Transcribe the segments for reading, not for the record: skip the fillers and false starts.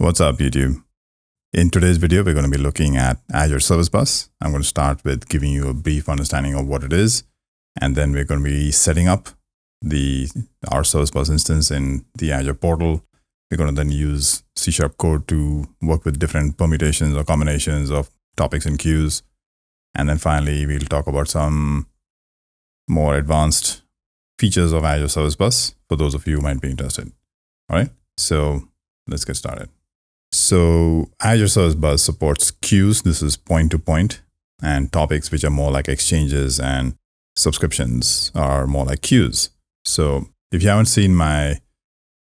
What's up, YouTube? In today's video, we're going to be looking at Azure Service Bus. I'm going to start with giving you a brief understanding of what it is, and then we're going to be setting up our Service Bus instance in the Azure Portal. We're going to then use C# code to work with different permutations or combinations of topics and queues. And then finally, we'll talk about some more advanced features of Azure Service Bus for those of you who might be interested. All right, so let's get started. So Azure Service Bus supports queues. This is point-to-point, and topics, which are more like exchanges, and subscriptions are more like queues. So if you haven't seen my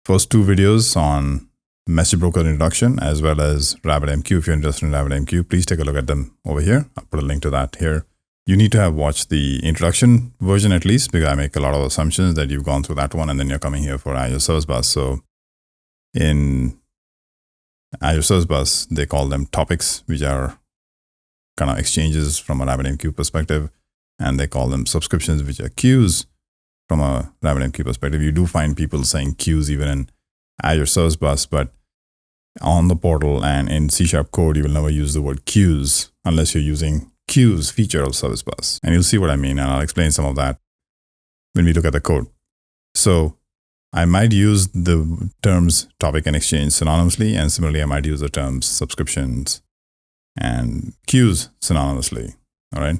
first two videos on Message Broker introduction, as well as RabbitMQ, if you're interested in RabbitMQ, please take a look at them over here. I'll put a link to that here. You need to have watched the introduction version at least, because I make a lot of assumptions that you've gone through that one, and then you're coming here for Azure Service Bus. So in Azure Service Bus, they call them topics, which are kind of exchanges from a RabbitMQ perspective, and they call them subscriptions, which are queues from a RabbitMQ perspective. You do find people saying queues even in Azure Service Bus, but on the portal and in C# code, you will never use the word queues unless you're using queues feature of Service Bus. And you'll see what I mean, and I'll explain some of that when we look at the code. So I might use the terms topic and exchange synonymously, and similarly, I might use the terms subscriptions and queues synonymously. All right.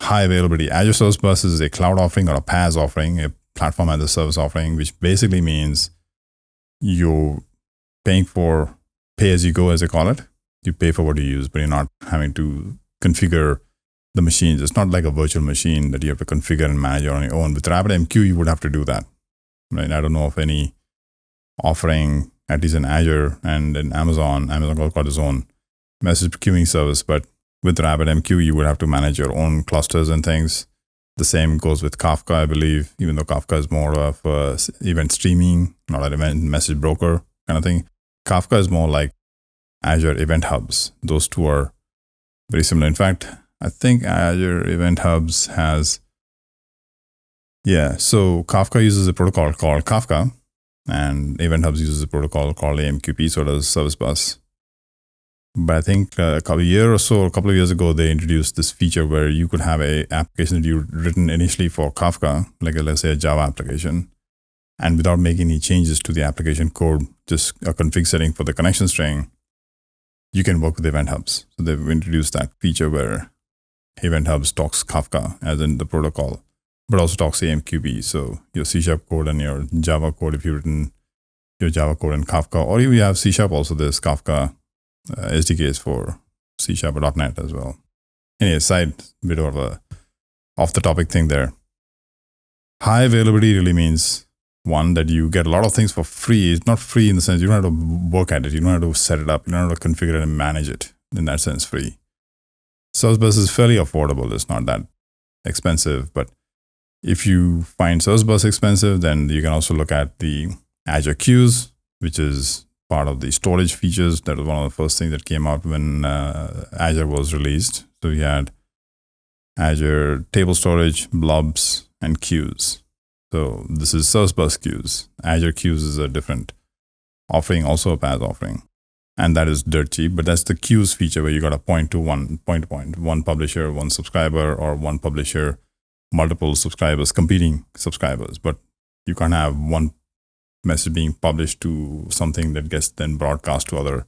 High availability. Azure Service Bus is a cloud offering or a PaaS offering, a platform as a service offering, which basically means you're paying for pay as you go, as they call it. You pay for what you use, but you're not having to configure the machines. It's not like a virtual machine that you have to configure and manage on your own. With RabbitMQ, you would have to do that. Right? I don't know of any offering, at least in Azure and in Amazon got its own message queuing service, but with RabbitMQ, you would have to manage your own clusters and things. The same goes with Kafka, I believe, even though Kafka is more of event streaming, not an event message broker kind of thing. Kafka is more like Azure Event Hubs. Those two are very similar. In fact, I think Azure Event Hubs has, so Kafka uses a protocol called Kafka, and Event Hubs uses a protocol called AMQP, so does Service Bus. But I think a couple of years ago, they introduced this feature where you could have an application that you'd written initially for Kafka, like let's say a Java application, and without making any changes to the application code, just a config setting for the connection string, you can work with Event Hubs. So they've introduced that feature where Event Hubs talks Kafka, as in the protocol, but also talks AMQP. So your C# code and your Java code, if you've written your Java code in Kafka, or even you have C# also, there's Kafka SDKs for C# or .NET as well. Anyway, side bit of a off the topic thing there. High availability really means, one, that you get a lot of things for free. It's not free in the sense you don't have to work at it. You don't have to set it up. You don't have to configure it and manage it. In that sense, free. Service Bus is fairly affordable. It's not that expensive. But if you find Service Bus expensive, then you can also look at the Azure Queues, which is part of the storage features. That was one of the first things that came out when Azure was released. So we had Azure Table Storage, Blobs, and Queues. So this is Service Bus Queues. Azure Queues is a different offering, also a PaaS offering. And that is dirt cheap, but that's the queues feature where you got a point-to-point, one publisher, one subscriber, or one publisher, multiple subscribers, competing subscribers. But you can't have one message being published to something that gets then broadcast to other,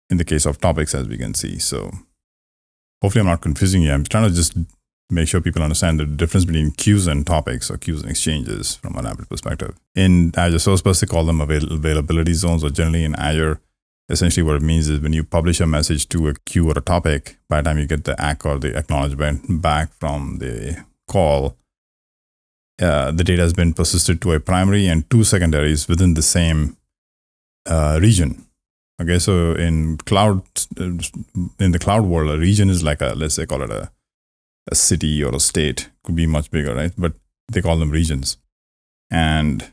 in the case of topics, as we can see. So hopefully I'm not confusing you. I'm trying to just make sure people understand the difference between queues and topics, or queues and exchanges from a Rabbit perspective. In Azure Service Bus, they call them availability zones, or generally in Azure, essentially what it means is when you publish a message to a queue or a topic, by the time you get the ACK or the acknowledgement back from the call, the data has been persisted to a primary and two secondaries within the same region. Okay, so in the cloud world, a region is like let's say call it a city or a state. Could be much bigger, right? But they call them regions. And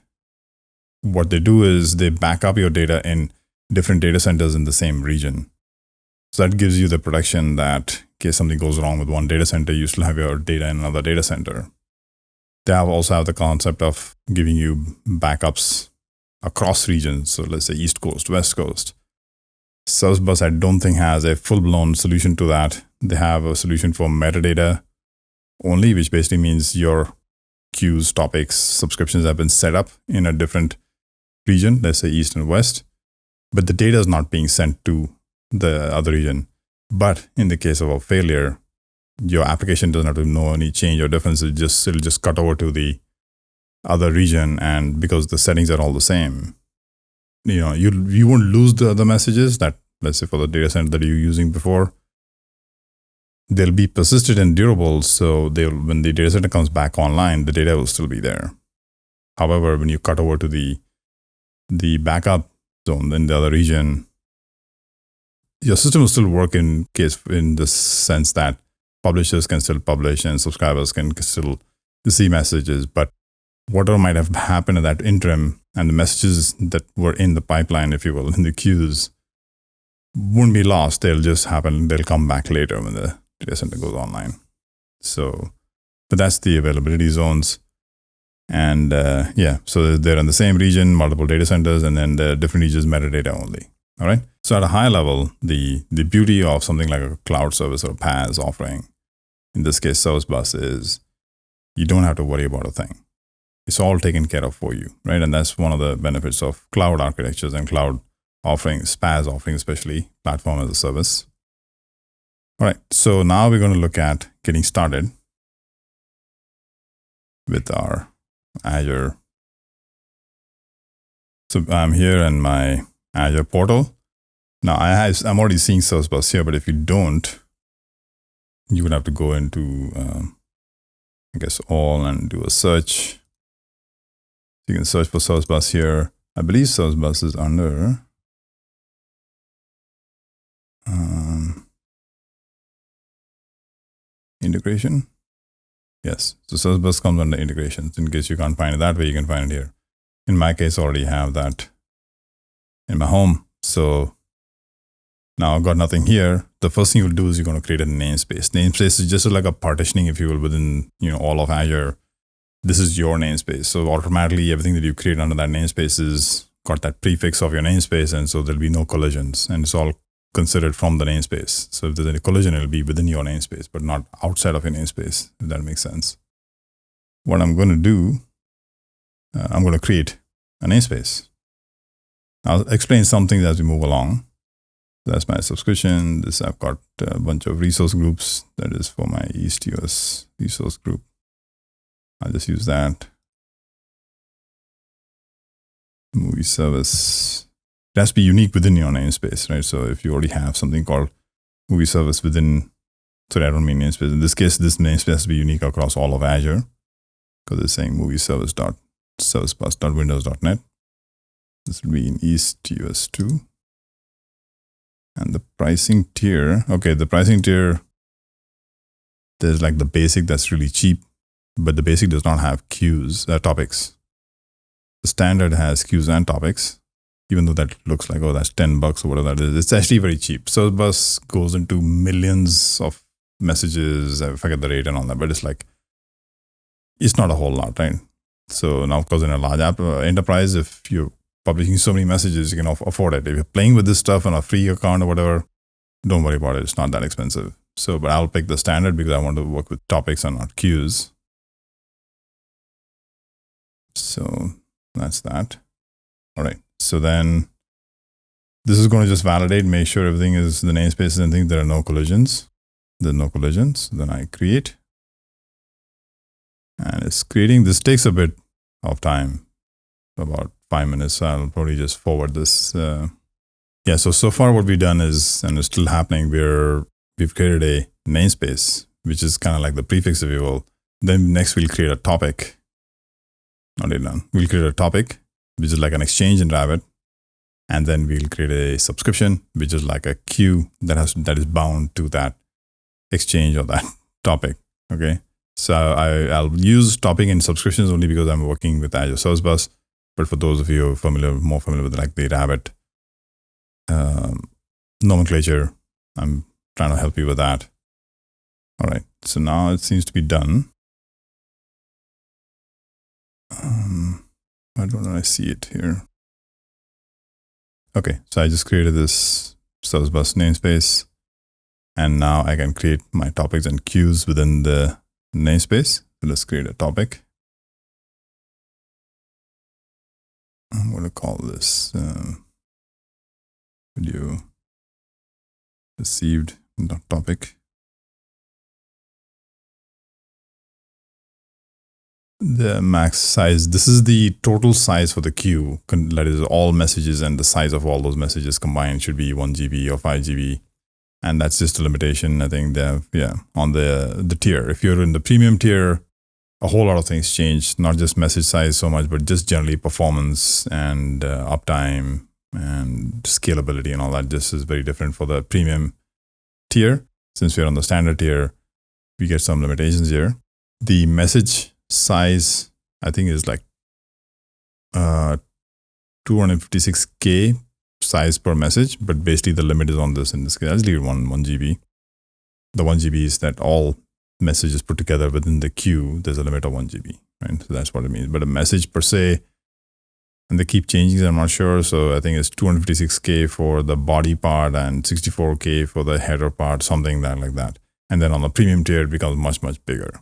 what they do is they back up your data in different data centers in the same region. So that gives you the protection that in case something goes wrong with one data center, you still have your data in another data center. They also have the concept of giving you backups across regions. So let's say East Coast, West Coast. ServiceBus, I don't think, has a full-blown solution to that. They have a solution for metadata only, which basically means your queues, topics, subscriptions have been set up in a different region, let's say East and West, but the data is not being sent to the other region. But in the case of a failure, your application doesn't have to know any change or difference. It'll just cut over to the other region, and because the settings are all the same, you won't lose the other messages that, let's say, for the data center that you're using before, they'll be persistent and durable. So when the data center comes back online, the data will still be there. However, when you cut over to the backup zone in the other region, your system will still work in the sense that publishers can still publish and subscribers can still see messages. But whatever might have happened in that interim and the messages that were in the pipeline, if you will, in the queues, won't be lost. They'll just happen. They'll come back later when the data center goes online. But that's the availability zones. And so they're in the same region, multiple data centers, and then the different regions metadata only. All right. So at a high level, the beauty of something like a cloud service or PaaS offering, in this case, ServiceBus, is you don't have to worry about a thing. It's all taken care of for you, right? And that's one of the benefits of cloud architectures and cloud offerings, PaaS offerings, especially platform as a service. All right. So now we're going to look at getting started with our Azure. So I'm here in my Azure Portal. Now I'm already seeing ServiceBus here, but if you don't, you would have to go into, all and do a search. You can search for ServiceBus here. I believe ServiceBus is under integration. Yes, so ServiceBus comes under integrations. In case you can't find it that way, you can find it here. In my case, I already have that in my home. So now I've got nothing here. The first thing you'll do is you're going to create a namespace. Namespace is just like a partitioning, if you will, within all of Azure. This is your namespace. So automatically everything that you create under that namespace is got that prefix of your namespace, and so there'll be no collisions, and it's all considered from the namespace. So if there's any collision, it'll be within your namespace, but not outside of your namespace, if that makes sense. What I'm going to do, I'm going to create a namespace. I'll explain some things as we move along. That's my subscription. I've got a bunch of resource groups. That is for my East US resource group. I'll just use that. Movie service. It has to be unique within your namespace, right? So if you already have something called movie service within, sorry, I don't mean namespace. In this case, this namespace has to be unique across all of Azure, because it's saying movie service.servicebus.windows.net. This will be in East US 2. And the pricing tier, the pricing tier, there's like the basic that's really cheap, but the basic does not have queues, topics. The standard has queues and topics, even though that looks like, that's $10 or whatever that is. It's actually very cheap. ServiceBus goes into millions of messages. I forget the rate and all that, but it's not a whole lot, right? So now, because in a large enterprise, if you're publishing so many messages, you can afford it. If you're playing with this stuff on a free account or whatever, don't worry about it. It's not that expensive. So, but I'll pick the standard because I want to work with topics and not queues. So that's that. All right. So then this is going to just validate, make sure everything is the namespaces and things. There are no collisions. There's no collisions. Then I create. And it's creating. This takes a bit of time, about 5 minutes. So I'll probably just forward this. So far what we've done is, and it's still happening, we've created a namespace, which is kind of like the prefix, if you will. Then next we'll create a topic. Not yet done. We'll create a topic, which is like an exchange in Rabbit. And then we'll create a subscription, which is like a queue that is bound to that exchange or that topic. Okay. So I'll use topic and subscriptions only because I'm working with Azure ServiceBus. But for those of you who are more familiar with like the Rabbit nomenclature, I'm trying to help you with that. All right. So now it seems to be done. I don't know. I see it here. Okay. So I just created this ServiceBus namespace. And now I can create my topics and queues within the namespace. So let's create a topic. I'm going to call this video received topic. The max size, this is the total size for the queue. That is all messages, and the size of all those messages combined should be 1 GB or 5 GB. And that's just a limitation, I think, on the tier. If you're in the premium tier, a whole lot of things change, not just message size so much, but just generally performance and uptime and scalability and all that. This is very different for the premium tier. Since we're on the standard tier, we get some limitations here. The message size, I think, is like 256K size per message, but basically the limit is on this. In this case, I'll just leave it 1 GB. The 1 GB is that all messages put together within the queue, there's a limit of 1 GB, right? So that's what it means. But a message per se, and they keep changing, I'm not sure. So I think it's 256K for the body part and 64K for the header part, something like that. And then on the premium tier, it becomes much, much bigger.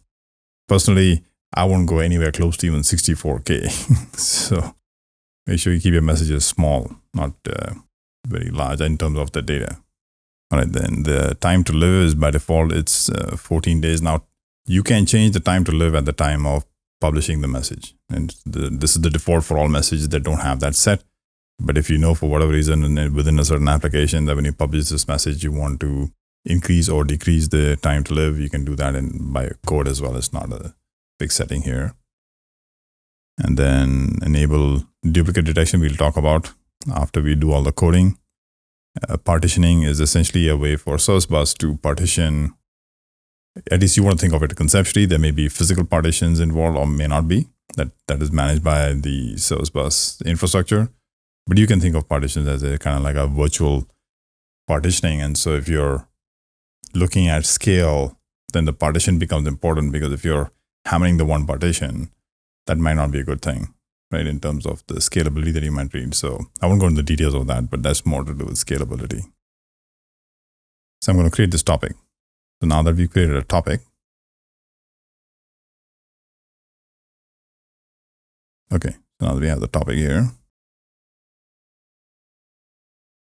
Personally, I won't go anywhere close to even 64K. So make sure you keep your messages small, not very large in terms of the data. All right, then the time to live is by default, it's 14 days. Now, you can change the time to live at the time of publishing the message. And this is the default for all messages that don't have that set. But if you know for whatever reason within a certain application that when you publish this message, you want to increase or decrease the time to live, you can do that by code as well. It's not a big setting here. And then enable duplicate detection, we'll talk about after we do all the coding. Partitioning is essentially a way for ServiceBus to partition. At least you want to think of it conceptually. There may be physical partitions involved or may not be. That is managed by the ServiceBus infrastructure. But you can think of partitions as a kind of like a virtual partitioning. And so if you're looking at scale, then the partition becomes important, because if you're hammering the one partition, that might not be a good thing, right? In terms of the scalability that you might read. So I won't go into the details of that, but that's more to do with scalability. So I'm going to create this topic. So now that we've created a topic, okay, so now that we have the topic here,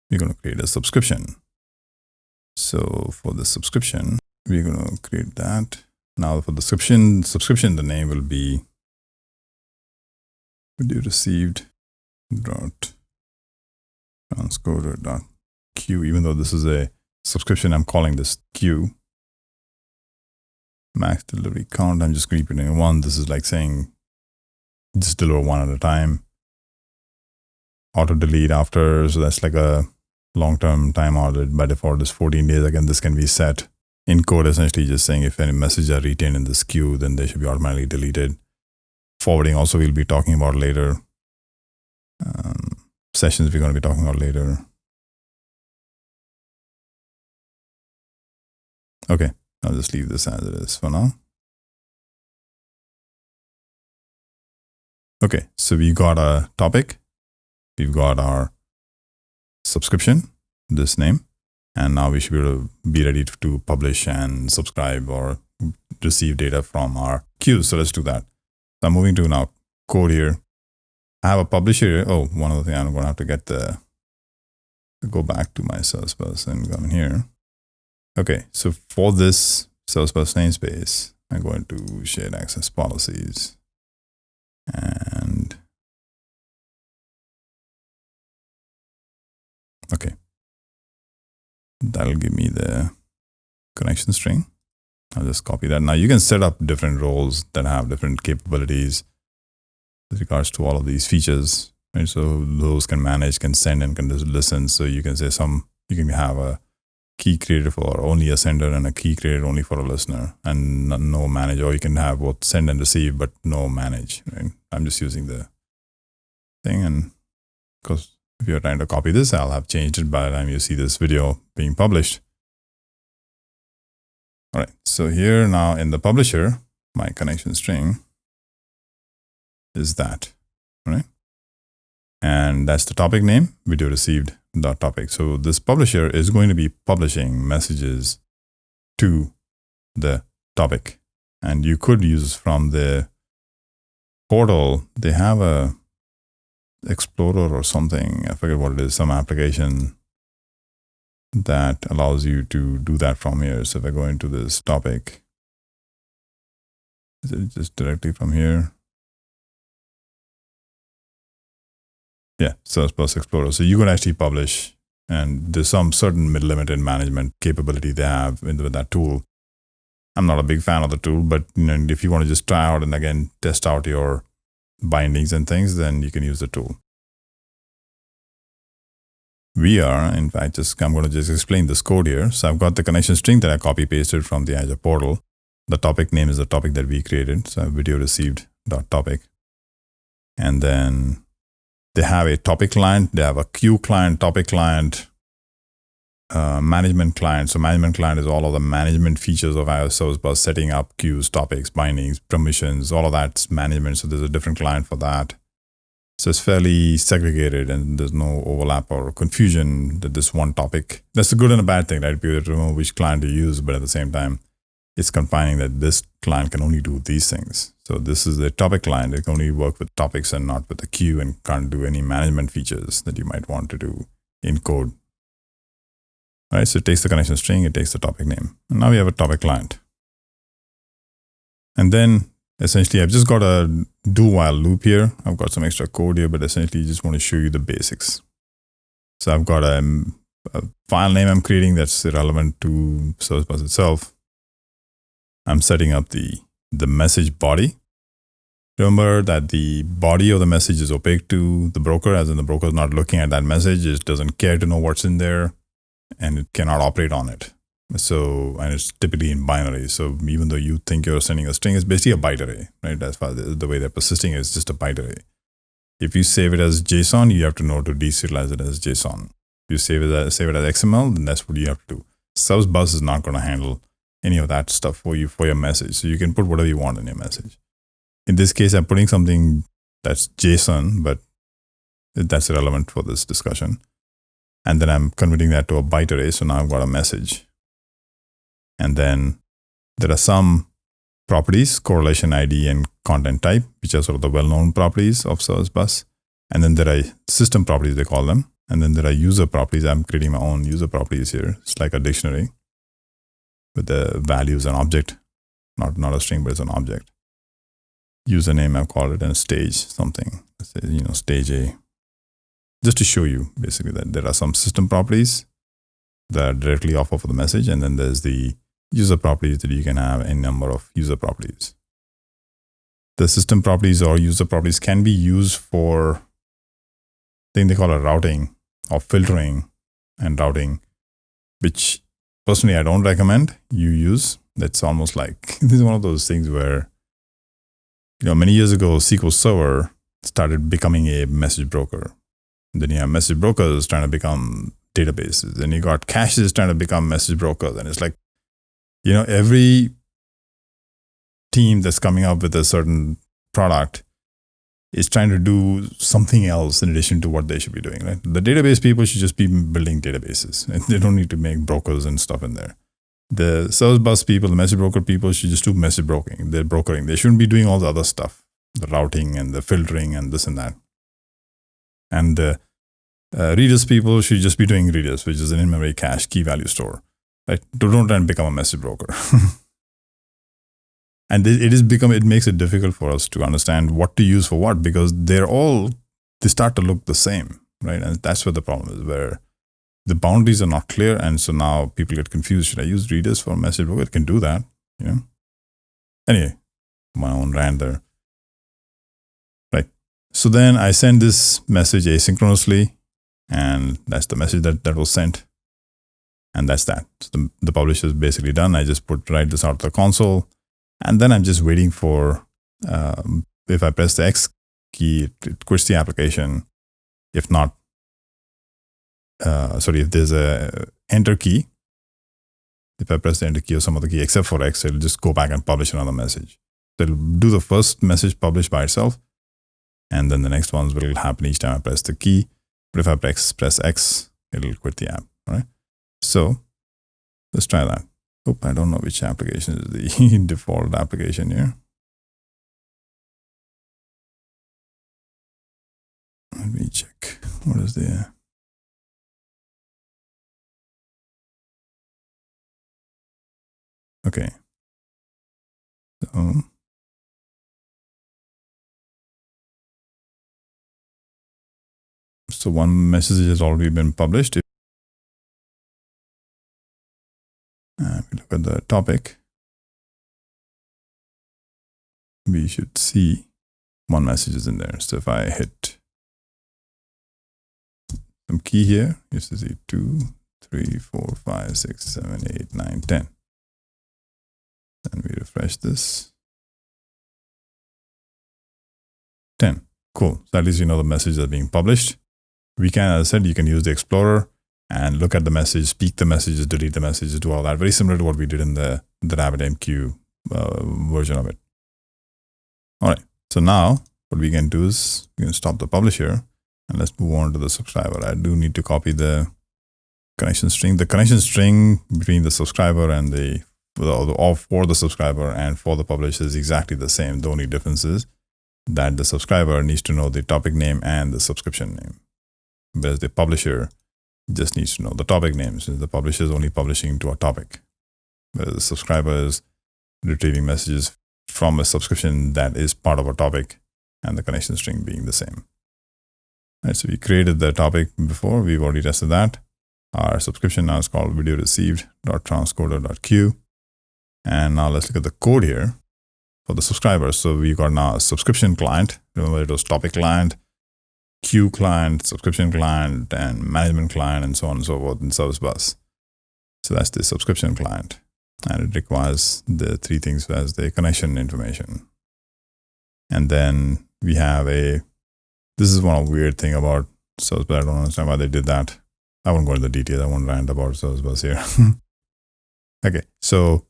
we're going to create a subscription. So for the subscription, we're going to create that. Now for the subscription, the name will be video received dot transcoder dot queue. Even though this is a subscription, I'm calling this queue. Max delivery count, I'm just keeping it in 1. This is like saying just deliver 1 at a time. Auto delete after, so that's like a long-term timeout. By default is 14 days. Again, this can be set in code, essentially just saying if any messages are retained in this queue, then they should be automatically deleted. Forwarding also we'll be talking about later. Sessions we're going to be talking about later. Okay, I'll just leave this as it is for now. Okay, so we got a topic. We've got our subscription, this name, and now we should be able to be ready to publish and subscribe or receive data from our queues. So let's do that. So I'm moving to now code here. I have a publisher here. Oh, one other thing, I'm going to have to go back to my ServiceBus and come in here. Okay, so for this ServiceBus namespace, I'm going to shared access policies. And okay, that'll give me the connection string. I'll just copy that. Now you can set up different roles that have different capabilities with regards to all of these features, right? So those can manage, can send, and can just listen. So you can say you can have a key created for only a sender and a key created only for a listener, and no manage, or you can have both send and receive, but no manage, right? I'm just using the thing, and because if you're trying to copy this, I'll have changed it by the time you see this video being published. All right, so here now in the publisher, my connection string is that, all right? And that's the topic name, video received topic. So this publisher is going to be publishing messages to the topic. And you could use from the portal, they have a Explorer or something. I forget what it is, some application that allows you to do that from here. So if I go into this topic, is it just directly from here? Yeah, ServiceBus Explorer. So you could actually publish, and there's some certain limited management capability they have with that tool. I'm not a big fan of the tool, but if you want to just try out and again test out your bindings and things, then you can use the tool. In fact, I'm going to just explain this code here. So I've got the connection string that I copy pasted from the Azure Portal. The topic name is the topic that we created. So video received.topic. And then they have a topic client, they have a queue client, topic client, management client. So management client is all of the management features of Azure ServiceBus, setting up queues, topics, bindings, permissions, all of that's management. So there's a different client for that. So it's fairly segregated and there's no overlap or confusion that this one topic. That's a good and a bad thing, right? Because you remember which client to use, but at the same time, it's confining that this client can only do these things. So this is the topic client. It can only work with topics and not with the queue, and can't do any management features that you might want to do in code. All right, so it takes the connection string, it takes the topic name. And now we have a topic client. And then essentially, I've just got a do while loop here. I've got some extra code here, but essentially just want to show you the basics. So I've got a file name I'm creating that's relevant to ServiceBus itself. I'm setting up the message body. Remember that the body of the message is opaque to the broker, as in the broker is not looking at that message. It doesn't care to know what's in there, and it cannot operate on it. So, and it's typically in binary. So even though you think you're sending a string, it's basically a byte array, right? As far as the way they're persisting is just a byte array. If you save it as JSON, you have to know to deserialize it as JSON. If you save it as XML, then that's what you have to do. ServiceBus is not going to handle any of that stuff for you for your message. So you can put whatever you want in your message. In this case, I'm putting something that's JSON, but that's irrelevant for this discussion. And then I'm converting that to a byte array. So now I've got a message. And then there are some properties, correlation ID and content type, which are sort of the well-known properties of ServiceBus. And then there are system properties, they call them. And then there are user properties. I'm creating my own user properties here. It's like a dictionary with the values and object, not a string, but it's an object. Username, I've called it, and stage something. Let's say, stage A. Just to show you basically that there are some system properties that are directly offer for the message. And then there's the user properties that you can have a number of user properties. The system properties or user properties can be used for a thing they call a routing or filtering and routing, which personally I don't recommend you use. That's almost like, this is one of those things where, many years ago, SQL Server started becoming a message broker. Then you have message brokers trying to become databases. Then you got caches trying to become message brokers. And it's like, every team that's coming up with a certain product is trying to do something else in addition to what they should be doing. Right? The database people should just be building databases, and they don't need to make brokers and stuff in there. The ServiceBus people, the message broker people should just do message brokering. They're brokering. They shouldn't be doing all the other stuff, the routing and the filtering and this and that. And the readers people should just be doing readers, which is an in-memory cache key value store. Right? Don't try and become a message broker. And it makes it difficult for us to understand what to use for what, because they start to look the same, right? And that's where the problem is, where the boundaries are not clear. And so now people get confused. Should I use readers for a message broker? It can do that, Anyway, my own rant there. Right. So then I send this message asynchronously, and that's the message that was sent. And that's that. So the publish is basically done. I just write this out of the console. And then I'm just waiting for, if I press the X key, it quits the application. If not, if there's a enter key, if I press the enter key or some other key except for X, it'll just go back and publish another message. So it'll do the first message published by itself. And then the next ones will happen each time I press the key. But if I press X, it'll quit the app. All right. So let's try that. Oop, I don't know which application is the default application here. Let me check. What is the... Okay. So one message has already been published. If we look at the topic, we should see one message is in there. So if I hit some key here, you should see 2, 3, 4, 5, 6, 7, 8, 9, 10. And we refresh this. 10. Cool. So at least you know the messages are being published. We can, as I said, you can use the Explorer and look at the message, speak the messages, delete the messages, do all that. Very similar to what we did in the RabbitMQ version of it. All right. So now what we can do is we can stop the publisher and let's move on to the subscriber. I do need to copy the connection string. The connection string between the subscriber and for the subscriber and for the publisher is exactly the same. The only difference is that the subscriber needs to know the topic name and the subscription name, whereas the publisher just needs to know the topic name, since the publisher is only publishing to a topic, whereas the subscriber is retrieving messages from a subscription that is part of a topic, and the connection string being the same. Right, so we created the topic before, we've already tested that. Our subscription now is called video received.transcoder.q. And now let's look at the code here for the subscribers. So we got now a subscription client. Remember, it was topic client, queue client, subscription client, and management client, and so on and so forth in ServiceBus. So that's the subscription client. And it requires the three things as the connection information. And then we have this is one weird thing about ServiceBus. I don't understand why they did that. I won't go into the details. I won't rant about ServiceBus here. Okay, so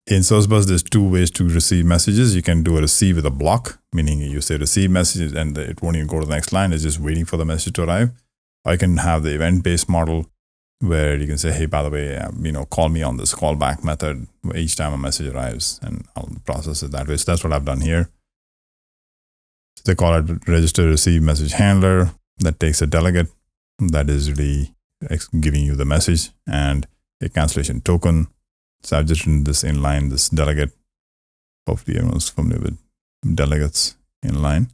in ServiceBus, there's two ways to receive messages. You can do a receive with a block, meaning you say receive messages and it won't even go to the next line. It's just waiting for the message to arrive. Or you can have the event-based model where you can say, hey, by the way, call me on this callback method each time a message arrives, and I'll process it that way. So that's what I've done here. So they call it register receive message handler. That takes a delegate that is really giving you the message, and a cancellation token. So I've just written this inline, this delegate. Hopefully everyone's familiar with delegates inline.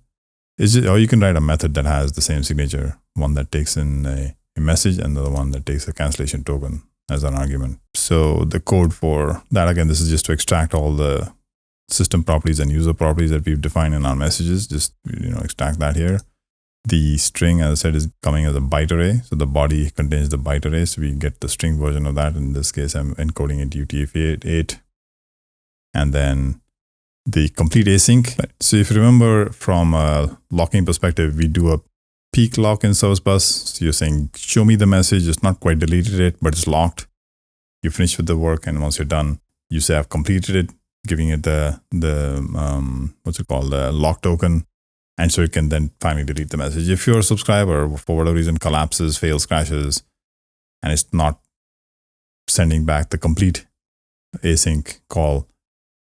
Or you can write a method that has the same signature, one that takes in a message and the other one that takes a cancellation token as an argument. So the code for that, again, this is just to extract all the system properties and user properties that we've defined in our messages. Just, extract that here. The string, as I said, is coming as a byte array. So the body contains the byte array. So we get the string version of that. In this case, I'm encoding it UTF-8. And then the complete async. So if you remember from a locking perspective, we do a peak lock in ServiceBus. So you're saying, show me the message. It's not quite deleted it, but it's locked. You finish with the work. And once you're done, you say, I've completed it, giving it the lock token. And so it can then finally delete the message. If your subscriber, for whatever reason, collapses, fails, crashes, and it's not sending back the complete async call,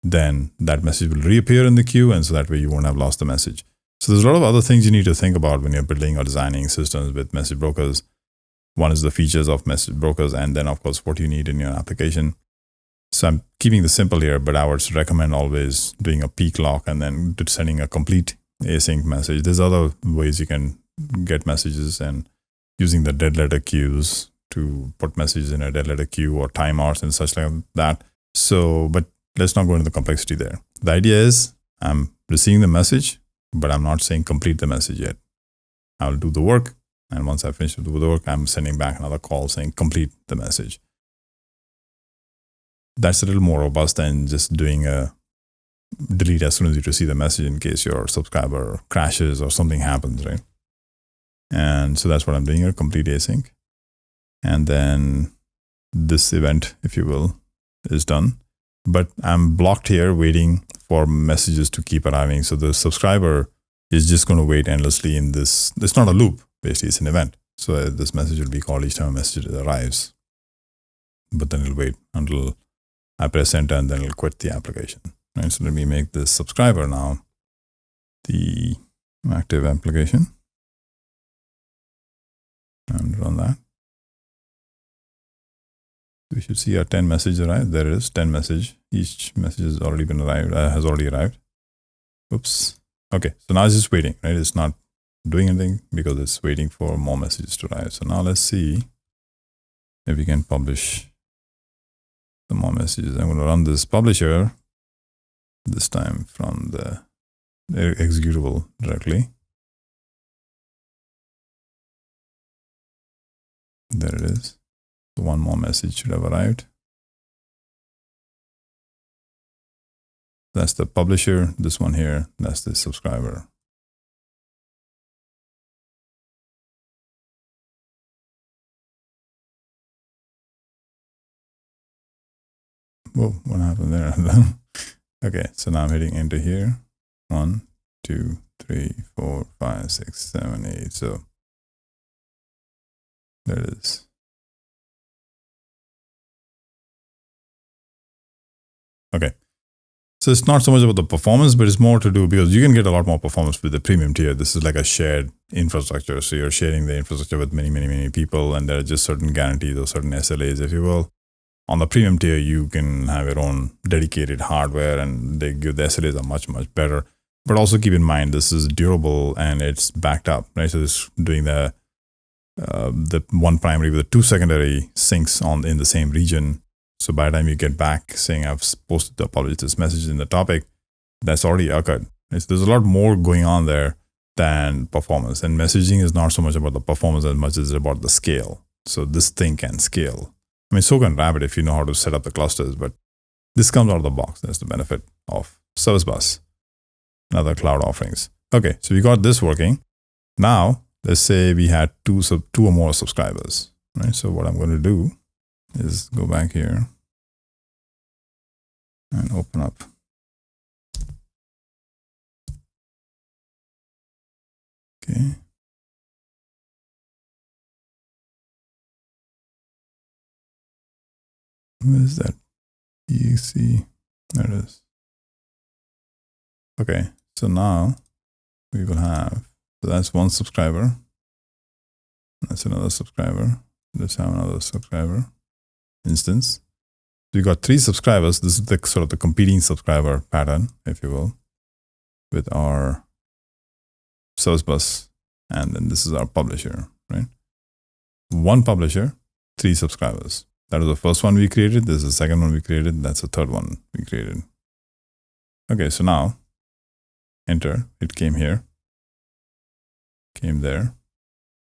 then that message will reappear in the queue. And so that way you won't have lost the message. So there's a lot of other things you need to think about when you're building or designing systems with message brokers. One is the features of message brokers, and then, of course, what you need in your application. So I'm keeping this simple here, but I would recommend always doing a peak lock and then sending a complete async message. There's other ways you can get messages, and using the dead letter queues to put messages in a dead letter queue or timeouts and such like that. So, but let's not go into the complexity there. The idea is I'm receiving the message, but I'm not saying complete the message yet. I'll do the work. And once I finish the work, I'm sending back another call saying complete the message. That's a little more robust than just doing a delete as soon as you receive the message in case your subscriber crashes or something happens, right? And so that's what I'm doing here, complete async. And then this event, if you will, is done. But I'm blocked here waiting for messages to keep arriving. So the subscriber is just going to wait endlessly in this. It's not a loop, basically, it's an event. So this message will be called each time a message arrives. But then it'll wait until I press enter and then it'll quit the application. Right? So let me make this subscriber now the active application and run that. We should see our 10 message arrive. There it is, 10 message. Each message has already been arrived, has already arrived. Oops. Okay, so now it's just waiting, right? It's not doing anything because it's waiting for more messages to arrive. So now let's see if we can publish some more messages. I'm going to run this publisher, this time from the executable directly. There it is. So one more message should have arrived. That's the publisher. This one here, that's the subscriber. Whoa, what happened there? Okay, so now I'm hitting enter here. 1, 2, 3, 4, 5, 6, 7, 8. So there it is. Okay. So it's not so much about the performance, but it's more to do because you can get a lot more performance with the premium tier. This is like a shared infrastructure. So you're sharing the infrastructure with many people, and there are just certain guarantees or certain SLAs, if you will. On the premium tier, you can have your own dedicated hardware and they give the SLAs are much better. But also keep in mind, this is durable and it's backed up, right? So it's doing the one primary with the 2 secondary syncs in the same region. So by the time you get back saying I've posted to publish this message in the topic, that's already occurred. So there's a lot more going on there than performance. And messaging is not so much about the performance as much as about the scale. So this thing can scale. I mean, so can Rabbit if you know how to set up the clusters, but this comes out of the box. That's the benefit of ServiceBus and other cloud offerings. Okay, so we got this working. Now, let's say we had two or more subscribers, right? So what I'm going to do is go back here and open up. Okay. Where is that? exe. There it is. Okay, so now we will have, so that's one subscriber. That's another subscriber. Let's have another subscriber instance. So we got 3 subscribers. This is the sort of the competing subscriber pattern, if you will, with our ServiceBus, and then this is our publisher, right? 1 publisher, 3 subscribers. That is the first one we created. This is the second one we created. That's the third one we created. Okay, so now enter. It came here, came there,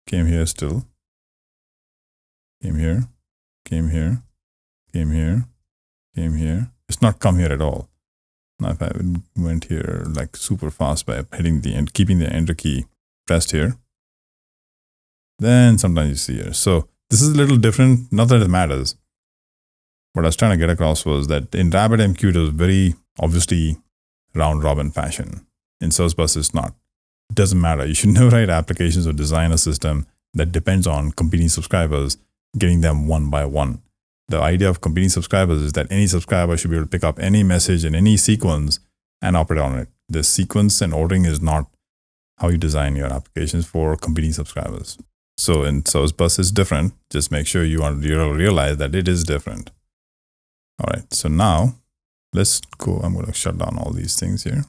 came here still, came here, came here, came here, came here. It's not come here at all. Now if I went here like super fast by hitting the end, keeping the enter key pressed here, then sometimes you see here. So this is a little different, not that it matters. What I was trying to get across was that in RabbitMQ, it was very obviously round robin fashion. In ServiceBus, it's not. It doesn't matter. You should never write applications or design a system that depends on competing subscribers, getting them one by one. The idea of competing subscribers is that any subscriber should be able to pick up any message in any sequence and operate on it. The sequence and ordering is not how you design your applications for competing subscribers. So in ServiceBus, it's different. Just make sure you realize that it is different. All right, so now let's go. I'm going to shut down all these things here.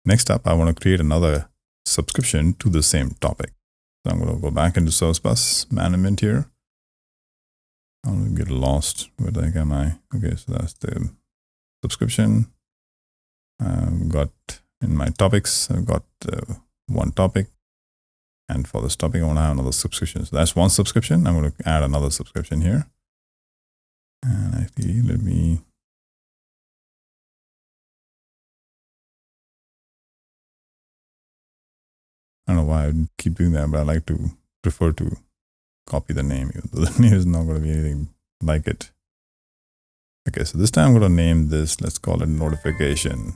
Next up, I want to create another subscription to the same topic. So I'm going to go back into ServiceBus management here. I'm going to get lost. Where the heck am I? Okay, so that's the subscription. I've got in my topics, I've got one topic. And for this topic, I want to have another subscription. So that's one subscription. I'm going to add another subscription here. And actually, let me. I don't know why I keep doing that, but I like to prefer to copy the name, even though the name is not going to be anything like it. Okay, so this time I'm going to name this, let's call it notification.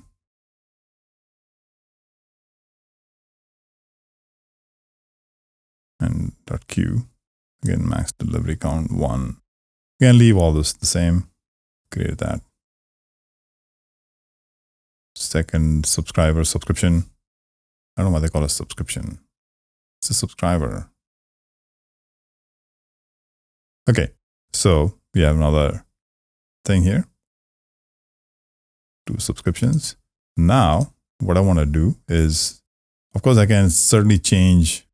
and .q. Again, max delivery count 1. Again, leave all this the same. Create that. Second subscriber subscription. I don't know why they call it subscription. It's a subscriber. Okay, so we have another thing here. 2 subscriptions. Now, what I want to do is, of course, I can certainly change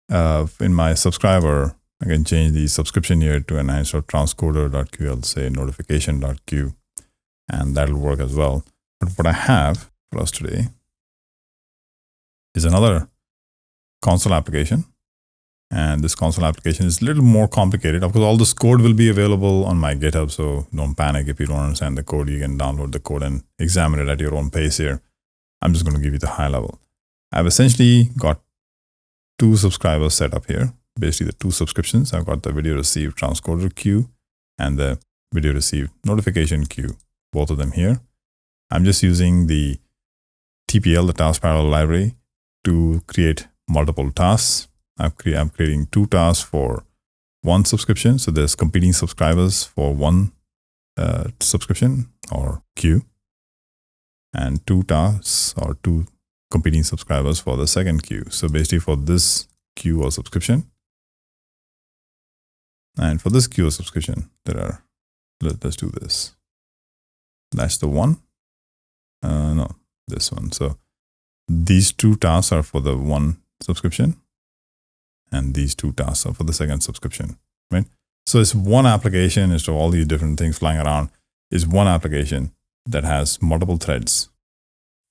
in my subscriber. I can change the subscription here to an instead of transcoder.q, I'll say notification.q, and that'll work as well. But what I have for us today is another console application. And this console application is a little more complicated. Of course, all this code will be available on my GitHub, so don't panic if you don't understand the code. You can download the code and examine it at your own pace here. I'm just going to give you the high level. I've essentially got 2 subscribers set up here. Basically, the 2 subscriptions. I've got the video received transcoder queue and the video received notification queue, both of them here. I'm just using the TPL, the task parallel library, to create multiple tasks. I'm creating 2 tasks for 1 subscription. So there's competing subscribers for 1 subscription or queue, and 2 tasks or 2 competing subscribers for the second queue. So basically for this queue or subscription, and for this queue or subscription, let's do this. That's the one. No, this one. So these 2 tasks are for the 1 subscription, and these 2 tasks are for the second subscription, right? So it's one application. Instead of all these different things flying around, is one application that has multiple threads,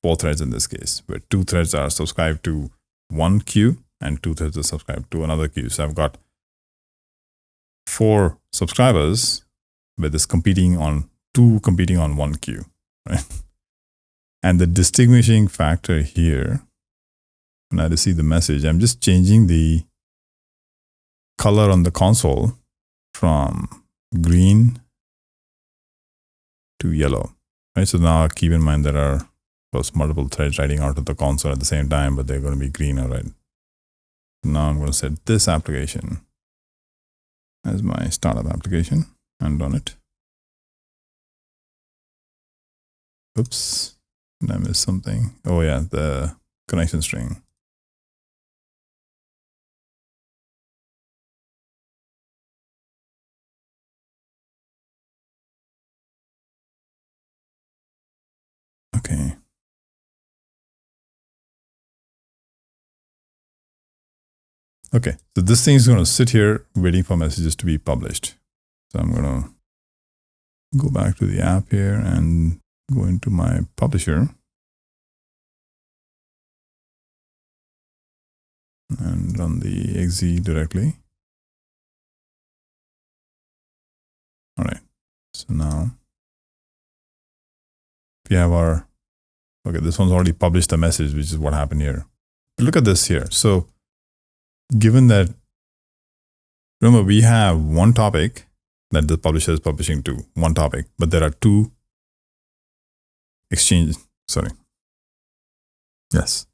4 threads in this case, where 2 threads are subscribed to 1 queue and 2 threads are subscribed to another queue. So I've got 4 subscribers with this competing on 1 queue, right? And the distinguishing factor here, when I receive the message, I'm just changing the color on the console from green to yellow, right? So now keep in mind there are multiple threads writing out of the console at the same time, but they're going to be green or red. Now I'm going to set this application as my startup application and run it. Oops, I missed something. Oh yeah, the connection string. Okay. Okay, so this thing is going to sit here waiting for messages to be published. So I'm going to go back to the app here and go into my publisher and run the exe directly. All right, so now we have our, okay, this one's already published the message, which is what happened here. But look at this here. So given that, remember, we have one topic that the publisher is publishing to, one topic, but there are 2 exchanges. Sorry. Yes.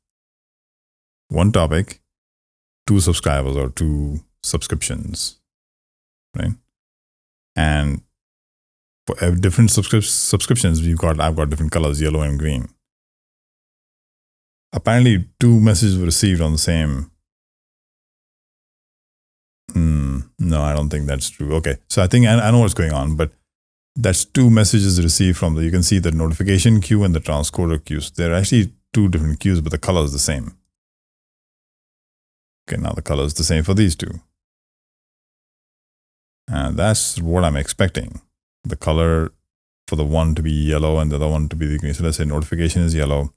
One topic, 2 subscribers or 2 subscriptions, right? And for different subscriptions, I've got different colors, yellow and green. Apparently 2 messages were received on the same. No, I don't think that's true. Okay, so I think I know what's going on, but that's 2 messages received from you can see the notification queue and the transcoder queues. They're actually 2 different queues, but the color is the same. Okay, now the color is the same for these 2. And that's what I'm expecting. The color for the one to be yellow and the other one to be the green. So let's say notification is yellow,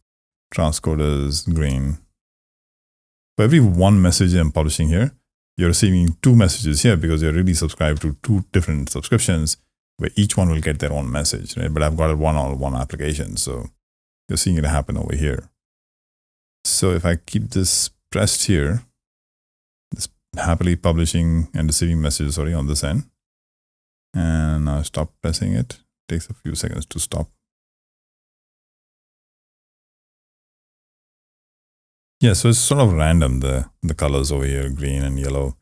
transcoder is green. For every 1 message I'm publishing here, you're receiving 2 messages here because you're really subscribed to 2 different subscriptions where each one will get their own message, right? But I've got it one application. So you're seeing it happen over here. So if I keep this pressed here, this happily publishing and receiving messages, on this end, and now stop pressing it. Takes a few seconds to stop. Yeah, so it's sort of random, the colors over here, green and yellow,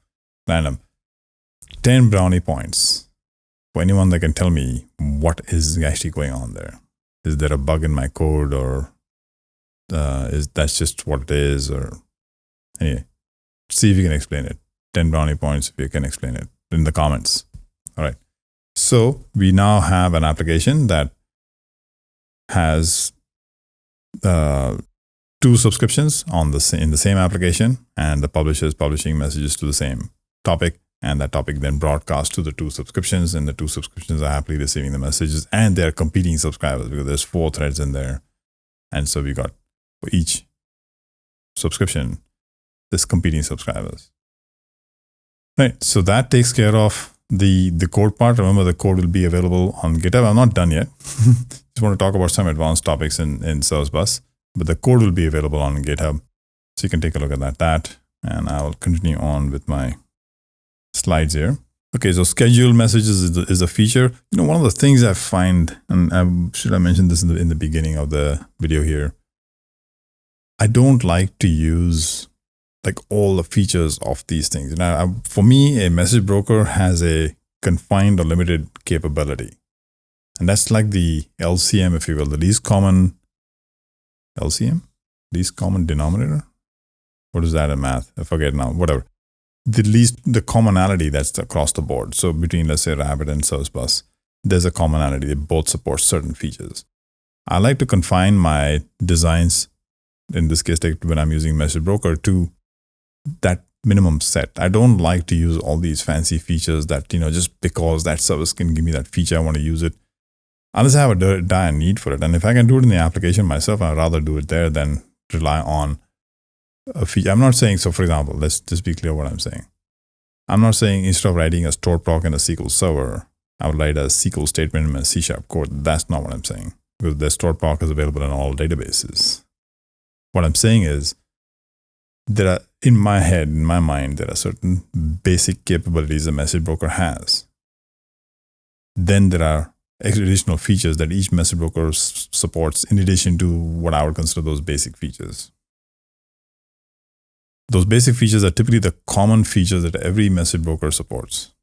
random. 10 brownie points for anyone that can tell me what is actually going on there. Is there a bug in my code, or is that's just what it is? Or anyway, see if you can explain it. 10 brownie points if you can explain it in the comments. All right. So we now have an application that has two subscriptions in the same application, and the publisher is publishing messages to the same topic, and that topic then broadcasts to the two subscriptions, and the two subscriptions are happily receiving the messages, and they're competing subscribers because there's 4 threads in there. And so we got for each subscription, this competing subscribers. Right. So that takes care of the code part. Remember, the code will be available on GitHub. I'm not done yet. Just want to talk about some advanced topics in ServiceBus, but the code will be available on GitHub. So you can take a look at that. And I'll continue on with my slides here. Okay, so scheduled messages is a feature. One of the things I find, and I should have mentioned this in the beginning of the video here, I don't like to use like all the features of these things. For me, a message broker has a confined or limited capability. And that's like the LCM, if you will, the least common LCM, least common denominator. What is that in math? I forget now, whatever. The commonality that's across the board. So between, let's say, Rabbit and ServiceBus, there's a commonality. They both support certain features. I like to confine my designs, in this case, when I'm using message broker, to that minimum set. I don't like to use all these fancy features that, just because that service can give me that feature, I want to use it. Unless I have a dire need for it. And if I can do it in the application myself, I'd rather do it there than rely on a feature. I'm not saying, so for example, let's just be clear what I'm saying. I'm not saying instead of writing a stored proc in a SQL server, I would write a SQL statement in a C# code. That's not what I'm saying. Because the stored proc is available in all databases. What I'm saying is, in my mind, there are certain basic capabilities a message broker has. Then there are additional features that each message broker supports in addition to what I would consider those basic features. Those basic features are typically the common features that every message broker supports.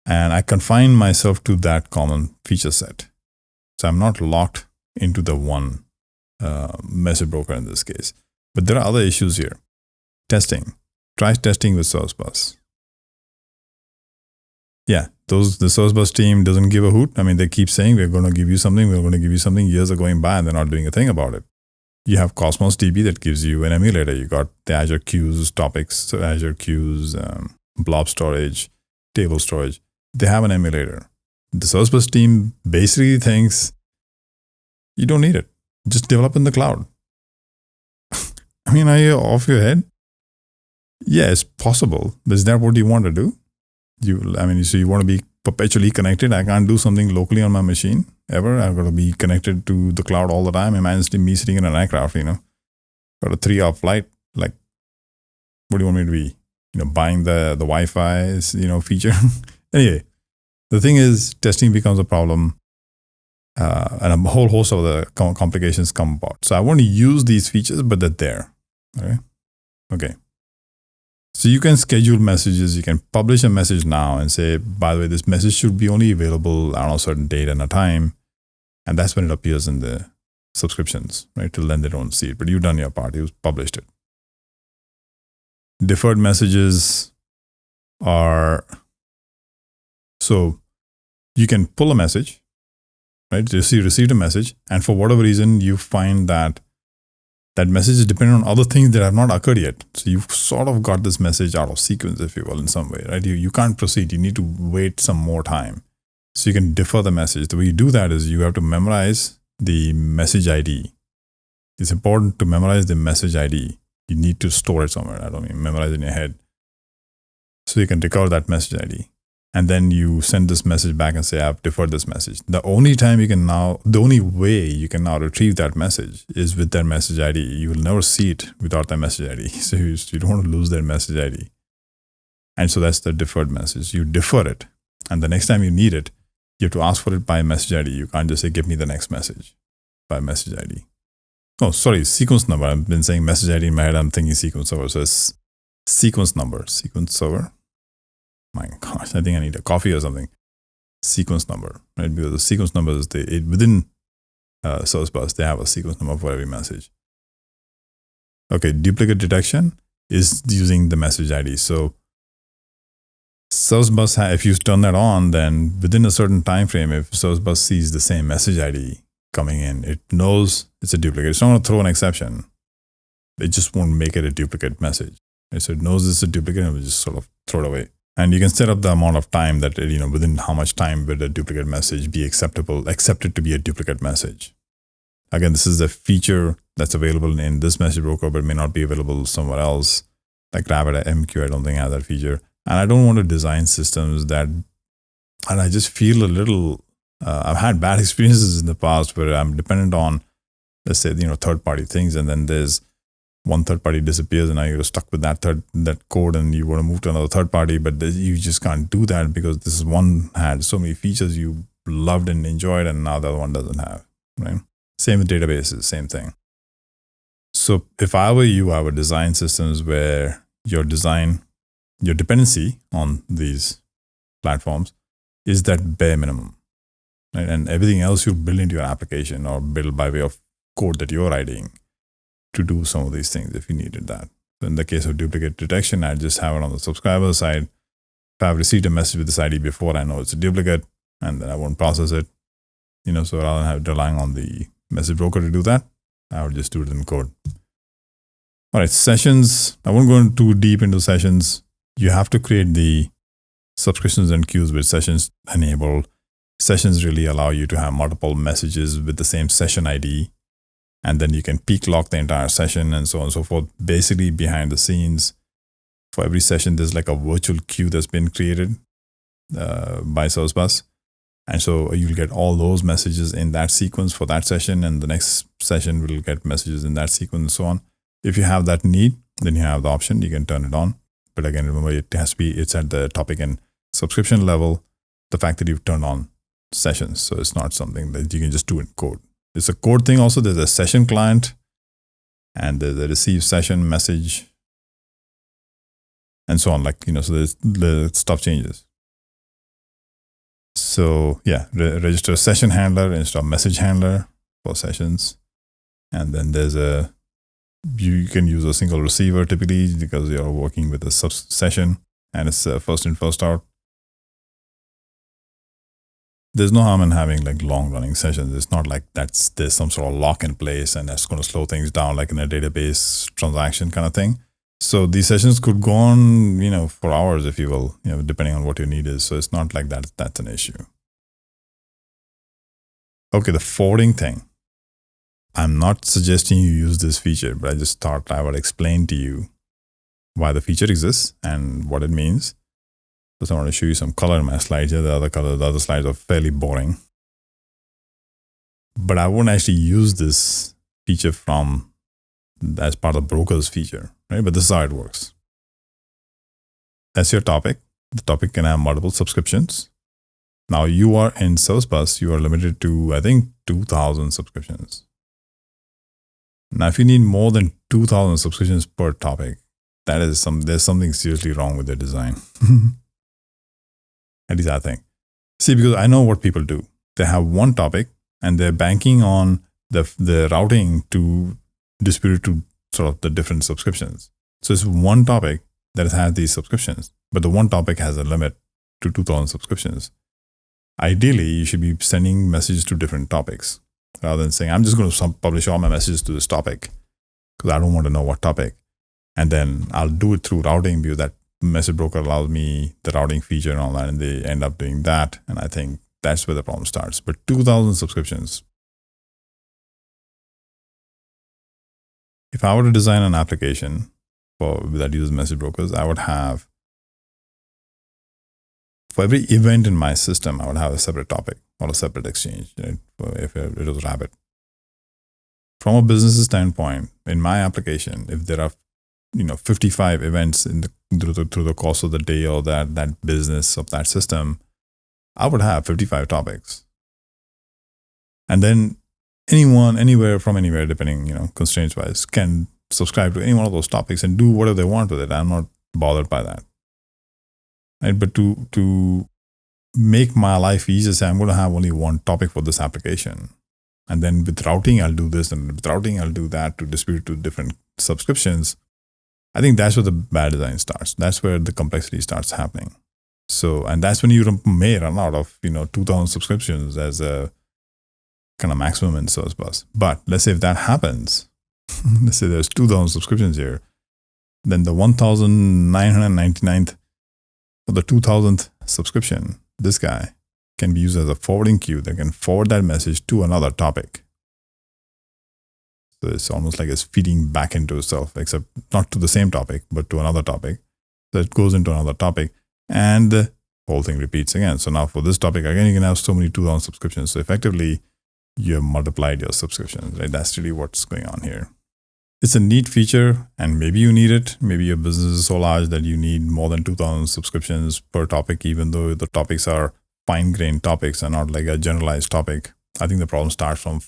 And I confine myself to that common feature set. So I'm not locked into the one message broker in this case. But there are other issues here. Testing. Try testing with ServiceBus. Yeah, the ServiceBus team doesn't give a hoot. I mean, they keep saying, we're going to give you something, we're going to give you something. Years are going by and they're not doing a thing about it. You have Cosmos DB that gives you an emulator. You got the Azure Queues topics, so Azure Queues, blob storage, table storage. They have an emulator. The ServiceBus team basically thinks you don't need it. Just develop in the cloud. I mean, are you off your head? Yeah, it's possible. But is that what you want to do? So you want to be perpetually connected? I can't do something locally on my machine ever. I've got to be connected to the cloud all the time. Imagine me sitting in an aircraft, got a 3-hour flight. Like, what do you want me to be? Buying the Wi-Fi, feature. Anyway, the thing is, testing becomes a problem. And a whole host of the complications come about. So I want to use these features, but they're there. Okay. So you can schedule messages. You can publish a message now and say, by the way, this message should be only available on a certain date and a time. And that's when it appears in the subscriptions, right? Till then they don't see it. But you've done your part. You've published it. Deferred messages are, so you can pull a message, right? You received a message, and for whatever reason, you find that that message is dependent on other things that have not occurred yet. So you've sort of got this message out of sequence, if you will, in some way, right? You can't proceed. You need to wait some more time. So you can defer the message. The way you do that is you have to memorize the message ID. It's important to memorize the message ID. You need to store it somewhere. I don't mean memorize it in your head. So you can recover that message ID. And then you send this message back and say, I've deferred this message. The only way you can now retrieve that message is with that message ID. You will never see it without that message ID. So you don't want to lose that message ID. And so that's the deferred message. You defer it. And the next time you need it, you have to ask for it by message ID. You can't just say, give me the next message by message ID. Oh, sorry, sequence number. I've been saying message ID in my head. I'm thinking sequence server. So it's sequence number, sequence server. My gosh, I think I need a coffee or something. Sequence number, right? Because the sequence number is within ServiceBus, they have a sequence number for every message. Okay, duplicate detection is using the message ID. So ServiceBus, if you turn that on, then within a certain time frame, if ServiceBus sees the same message ID coming in, it knows it's a duplicate. It's not going to throw an exception. It just won't make it a duplicate message. Right? So it knows it's a duplicate and it will just sort of throw it away. And you can set up the amount of time that, within how much time will a duplicate message be accepted to be a duplicate message. Again, this is a feature that's available in this message broker, but may not be available somewhere else. Like RabbitMQ, I don't think has that feature. And I don't want to design systems and I just feel a little, I've had bad experiences in the past where I'm dependent on, let's say, third-party things, and then there's one third party disappears and now you're stuck with that code and you want to move to another third party, but you just can't do that because this one had so many features you loved and enjoyed and now the other one doesn't have, right? Same with databases, same thing. So if I were you, I would design systems where your dependency on these platforms is that bare minimum, right? And everything else you build into your application or build by way of code that you're writing to do some of these things if you needed that. So in the case of duplicate detection, I just have it on the subscriber side. If I've received a message with this ID before, I know it's a duplicate and then I won't process it. So rather than relying on the message broker to do that, I would just do it in code. All right, sessions. I won't go too deep into sessions. You have to create the subscriptions and queues with sessions enabled. Sessions really allow you to have multiple messages with the same session ID. And then you can peak lock the entire session and so on and so forth. Basically, behind the scenes, for every session, there's like a virtual queue that's been created by ServiceBus. And so you'll get all those messages in that sequence for that session. And the next session will get messages in that sequence and so on. If you have that need, then you have the option. You can turn it on. But again, remember, it's at the topic and subscription level, the fact that you've turned on sessions. So it's not something that you can just do in code. It's a code thing also. There's a session client and there's a receive session message and so on. So the stuff changes. So yeah, register session handler instead of message handler for sessions. And then you can use a single receiver typically because you're working with a session and it's first in, first out. There's no harm in having long running sessions. It's not like there's some sort of lock in place and that's going to slow things down like in a database transaction kind of thing. So these sessions could go on, for hours, if you will, depending on what your need is. So it's not like that's an issue. Okay, the forwarding thing. I'm not suggesting you use this feature, but I just thought I would explain to you why the feature exists and what it means. So I want to show you some color in my slides here. The other slides are fairly boring. But I won't actually use this feature as part of broker's feature, right? But this is how it works. That's your topic. The topic can have multiple subscriptions. Now you are in ServiceBus, you are limited to, I think, 2,000 subscriptions. Now, if you need more than 2,000 subscriptions per topic, there's something seriously wrong with the design. At least I think. See, because I know what people do. They have one topic and they're banking on the routing to distribute to sort of the different subscriptions. So it's one topic that has these subscriptions, but the one topic has a limit to 2,000 subscriptions. Ideally, you should be sending messages to different topics rather than saying, I'm just going to publish all my messages to this topic because I don't want to know what topic. And then I'll do it through routing because that message broker allows me the routing feature and all that, and they end up doing that. And I think that's where the problem starts. But 2,000 subscriptions. If I were to design an application that uses message brokers, I would have, for every event in my system, I would have a separate topic or a separate exchange, right? If it was Rabbit. From a business standpoint, in my application, if there are 55 events through the course of the day or that business of that system, I would have 55 topics. And then anyone, anywhere, from anywhere, depending, constraints wise, can subscribe to any one of those topics and do whatever they want with it. I'm not bothered by that. Right? But to make my life easier, say I'm going to have only one topic for this application. And then with routing, I'll do this, and with routing, I'll do that to distribute to different subscriptions. I think that's where the bad design starts. That's where the complexity starts happening. So, and that's when you may run out of, 2,000 subscriptions as a kind of maximum in ServiceBus. But let's say if that happens, let's say there's 2,000 subscriptions here, then the 1,999th for the 2,000th subscription, this guy can be used as a forwarding queue that can forward that message to another topic. So it's almost like it's feeding back into itself, except not to the same topic, but to another topic. So it goes into another topic and the whole thing repeats again. So now for this topic, again, you can have so many 2,000 subscriptions. So effectively, you have multiplied your subscriptions, right? That's really what's going on here. It's a neat feature, and maybe you need it. Maybe your business is so large that you need more than 2,000 subscriptions per topic, even though the topics are fine-grained topics and not like a generalized topic. I think the problem starts from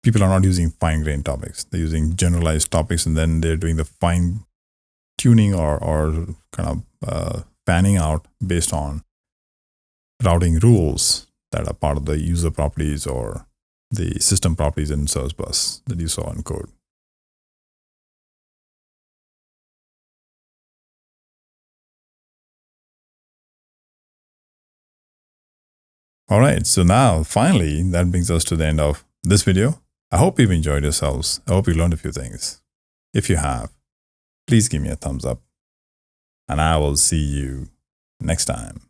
people are not using fine-grained topics. They're using generalized topics, and then they're doing the fine tuning or kind of panning out based on routing rules that are part of the user properties or the system properties in ServiceBus that you saw in code. All right, so now finally, that brings us to the end of this video. I hope you've enjoyed yourselves. I hope you learned a few things. If you have, please give me a thumbs up, and I will see you next time.